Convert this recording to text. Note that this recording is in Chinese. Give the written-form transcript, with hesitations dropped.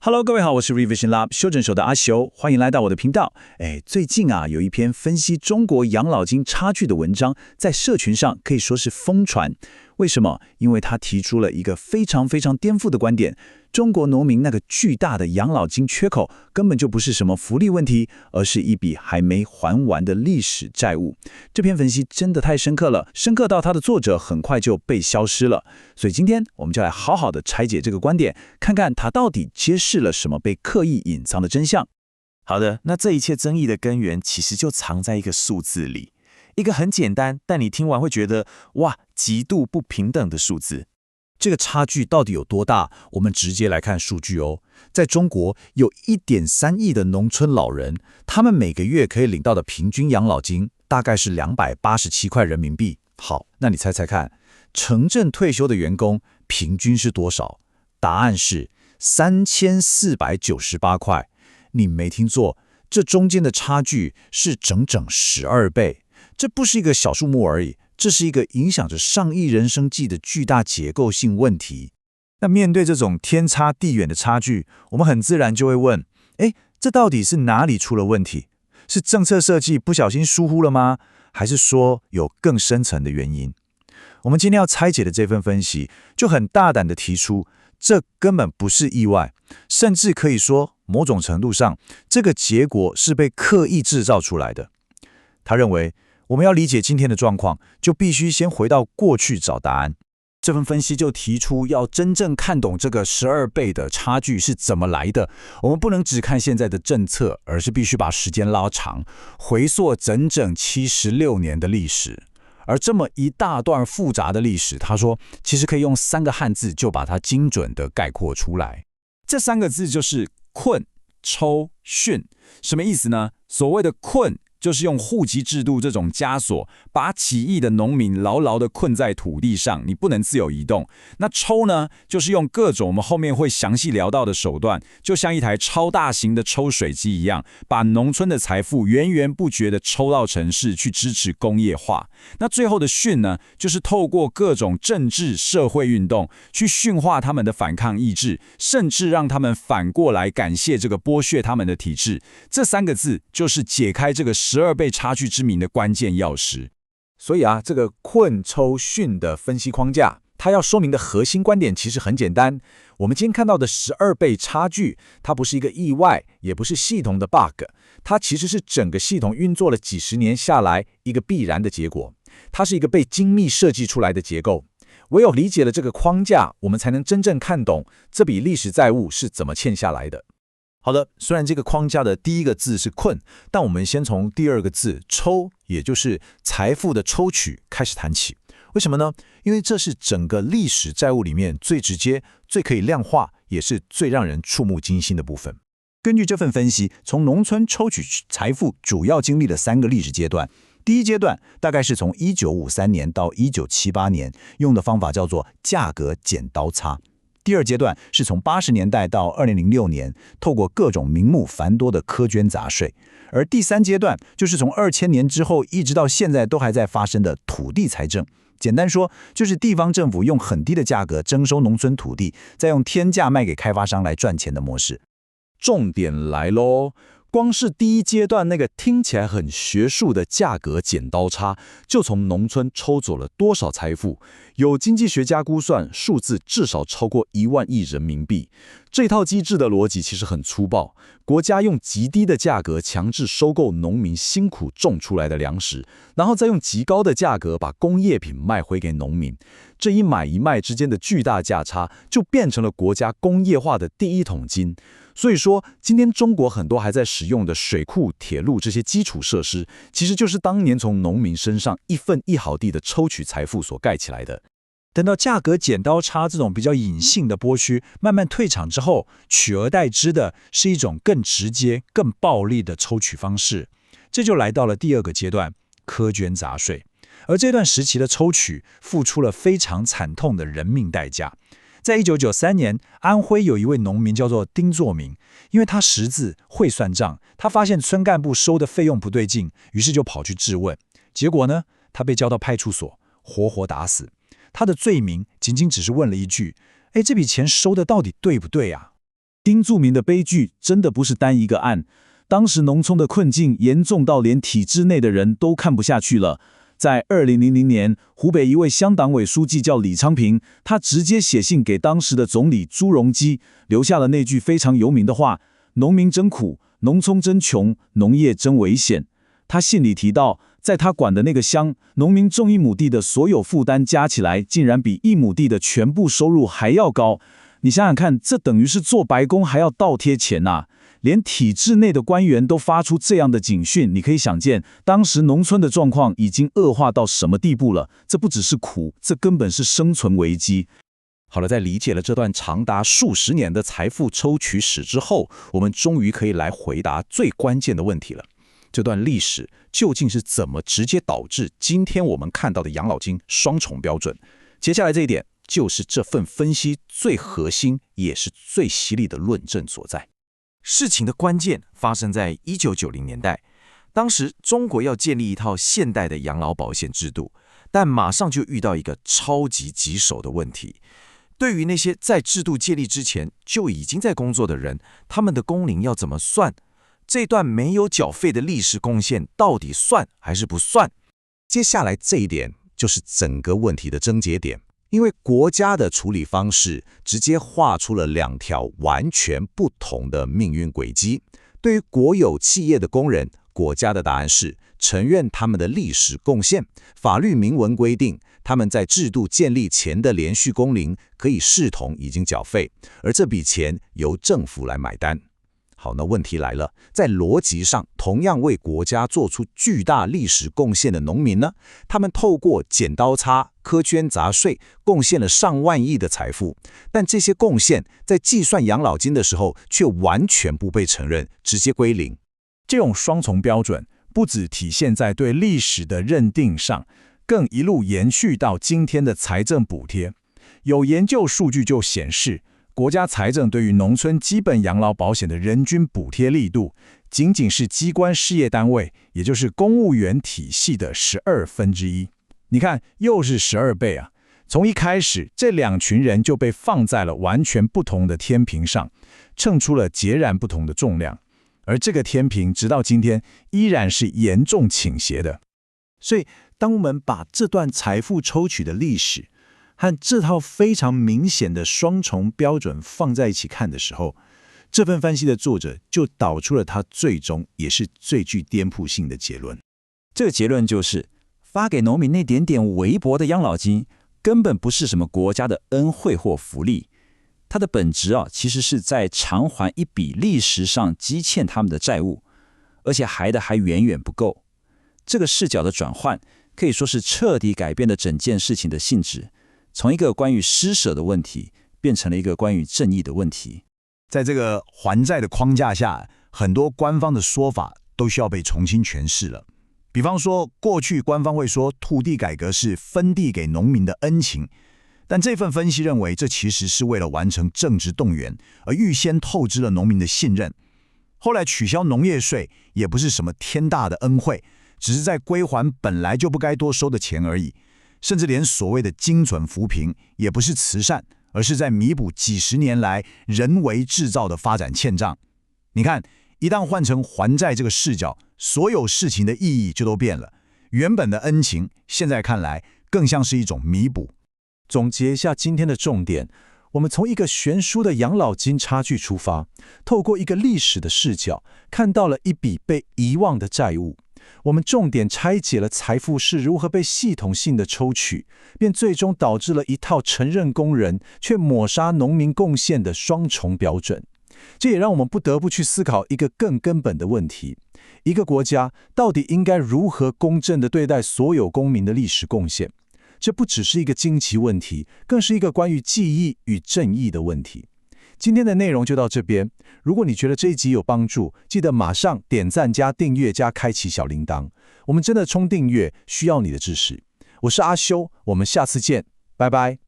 Hello， 各位好，我是 Revision Lab 修整手的阿修，歡迎來到我的頻道。最近有一篇分析中國養老金差距的文章，在社群上可以說是瘋傳。為什麼？因為他提出了一個非常非常顛覆的觀點：中國農民那個巨大的養老金缺口，根本就不是什麼福利問題，而是一筆還沒還完的歷史債務。這篇分析真的太深刻了，深刻到他的作者很快就被消失了。所以今天我們就來好好的拆解這個觀點，看看他到底揭示了什麼被刻意隱藏的真相。好的，那這一切爭議的根源其實就藏在一個數字裡。一個很簡單，但你聽完會覺得哇，極度不平等的數字。這個差距到底有多大？我們直接來看數據哦。在中國，有1.3億的農村老人，他們每個月可以領到的平均養老金大概是287塊人民幣。好，那你猜猜看，城鎮退休的員工平均是多少？答案是3498塊。你沒聽錯，這中間的差距是整整12倍。這不是一個小數目而已，這是一個影響着上億人生計的巨大結構性問題。那面對這種天差地遠的差距，我們很自然就會問：這到底是哪裡出了問題？是政策設計不小心疏忽了嗎？還是說有更深層的原因？我們今天要拆解的這份分析，就很大膽地提出，這根本不是意外，甚至可以說，某種程度上，這個結果是被刻意製造出來的。他認為，我們要理解今天的狀況，就必須先回到過去找答案。這份分析就提出，要真正看懂這個12倍的差距是怎麼來的，我們不能只看現在的政策，而是必須把時間拉長，回溯整整76年的歷史。而這麼一大段複雜的歷史，他說，其實可以用3個漢字就把它精準地概括出來。這3個字就是困、抽、馴。什麼意思呢？所謂的困，就是用戶籍制度這種枷鎖，把起義的農民牢牢地困在土地上，你不能自由移動。那抽呢，就是用各種我們後面會詳細聊到的手段，就像一台超大型的抽水機一樣，把農村的財富源源不絕地抽到城市去支持工業化。那最後的馴呢，就是透過各種政治社會運動，去馴化他們的反抗意志，甚至讓他們反過來感謝這個剝削他們的體制。這3個字就是解開這個12倍差距之謎的關鍵鑰匙。所以這個困、抽、馴的分析框架，它要說明的核心觀點其實很簡單。我們今天看到的12倍差距，它不是一個意外，也不是系統的 bug， 它其實是整個系統運作了幾十年下來一個必然的結果。它是一個被精密設計出來的結構。唯有理解了這個框架，我們才能真正看懂這筆歷史債務是怎麼欠下來的。好的，雖然這個框架的第一個字是困，但我們先從第二個字抽，也就是財富的抽取開始談起。為什麼呢？因為這是整個歷史債務裡面最直接、最可以量化，也是最讓人觸目驚心的部分。根據這份分析，從農村抽取財富主要經歷了3個歷史階段。第一階段大概是從1953年到1978年，用的方法叫做價格剪刀差。第二階段是從80年代到2006年，透過各種名目繁多的苛捐雜稅。而第三階段就是從2000年之後一直到現在都還在發生的土地財政。簡單說，就是地方政府用很低的價格徵收農村土地，再用天價賣給開發商來賺錢的模式。重點來嘍！光是第一階段那個聽起來很學術的價格剪刀差，就從農村抽走了多少財富？有經濟學家估算，數字至少超過1萬億人民幣。這套機制的邏輯其實很粗暴，國家用極低的價格強制收購農民辛苦種出來的糧食，然後再用極高的價格把工業品賣回給農民。這一買一賣之間的巨大價差，就變成了國家工業化的第一桶金。所以說，今天中國很多還在使用的水庫、鐵路這些基礎設施，其實就是當年從農民身上一分一毫地的抽取財富所蓋起來的。等到價格剪刀差這種比較隱性的剝削慢慢退場之後，取而代之的是一種更直接、更暴力的抽取方式。這就來到了第二個階段——苛捐雜稅。而這段時期的抽取，付出了非常慘痛的人命代價。在1993年，安徽有一位農民叫做丁作明，因為他識字會算賬，他發現村幹部收的費用不對勁，於是就跑去質問。結果呢，他被叫到派出所，活活打死。他的罪名僅僅只是問了一句：“這筆錢收的到底對不對啊？”丁住民的悲劇真的不是單一個案，當時農村的困境嚴重到連體制內的人都看不下去了。在2000年，湖北一位鄉黨委書記叫李昌平，他直接寫信給當時的總理朱鎔基，留下了那句非常有名的話：農民真苦，農村真窮，農業真危險。他信裡提到，在他管的那個鄉，農民種1畝地的所有負擔加起來，竟然比1畝地的全部收入還要高。你想想看，這等於是做白工還要倒貼錢吶！連體制內的官員都發出這樣的警訊，你可以想見，當時農村的狀況已經惡化到什麼地步了。這不只是苦，這根本是生存危機。好了，在理解了這段長達數十年的財富抽取史之後，我們終於可以來回答最關鍵的問題了。這段歷史究竟是怎麼直接導致今天我們看到的養老金雙重標準？接下來這一點就是這份分析最核心也是最犀利的論證所在。事情的關鍵發生在1990年代，當時中國要建立一套現代的養老保險制度，但馬上就遇到一個超級棘手的問題。對於那些在制度建立之前就已經在工作的人，他們的工齡要怎麼算？這段沒有繳費的歷史貢獻到底算還是不算？接下來這一點就是整個問題的症結點，因為國家的處理方式直接畫出了2條完全不同的命運軌跡。對於國有企業的工人，國家的答案是承認他們的歷史貢獻，法律明文規定他們在制度建立前的連續工齡可以視同已經繳費，而這筆錢由政府來買單。好，那問題來了，在邏輯上，同樣為國家做出巨大歷史貢獻的農民呢？他們透過剪刀差、苛捐雜稅，貢獻了上萬億的財富，但這些貢獻在計算養老金的時候，卻完全不被承認，直接歸零。這種雙重標準不只體現在對歷史的認定上，更一路延續到今天的財政補貼。有研究數據就顯示，國家財政對於農村基本養老保險的人均補貼力度，僅僅是機關事業單位，也就是公務員體系的1/12。你看，又是12倍啊！從一開始，這2群人就被放在了完全不同的天平上，稱出了截然不同的重量。而這個天平，直到今天依然是嚴重傾斜的。所以，當我們把這段財富抽取的歷史和這套非常明顯的雙重標準放在一起看的時候，這份分析的作者就導出了他最終也是最具顛覆性的結論。這個結論就是，發給農民那點點微薄的養老金，根本不是什麼國家的恩惠或福利，它的本質其實是在償還一筆歷史上積欠他們的債務，而且還遠遠不夠。這個視角的轉換，可以說是徹底改變了整件事情的性質。從一個關於施捨的問題，變成了一個關於正義的問題。在這個還債的框架下，很多官方的說法都需要被重新詮釋了。比方說，過去官方會說土地改革是分地給農民的恩情，但這份分析認為，這其實是為了完成政治動員，而預先透支了農民的信任。後來取消農業稅也不是什麼天大的恩惠，只是在歸還本來就不該多收的錢而已。甚至連所謂的精準扶貧也不是慈善，而是在彌補幾十年來人為製造的發展欠賬。你看，一旦換成還債這個視角，所有事情的意義就都變了。原本的恩情，現在看來更像是一種彌補。總結一下今天的重點，我們從一個懸殊的養老金差距出發，透過一個歷史的視角，看到了一筆被遺忘的債務。我們重點拆解了財富是如何被系統性的抽取，便最終導致了一套承認工人卻抹殺農民貢獻的雙重標準。這也讓我們不得不去思考一個更根本的問題：一個國家到底應該如何公正地對待所有公民的歷史貢獻？這不只是一個經濟問題，更是一個關於記憶與正義的問題。今天的內容就到這邊。如果你覺得這一集有幫助，記得馬上點讚加訂閱加開啟小鈴鐺。我們真的衝訂閱需要你的支持。我是阿修，我們下次見，拜拜。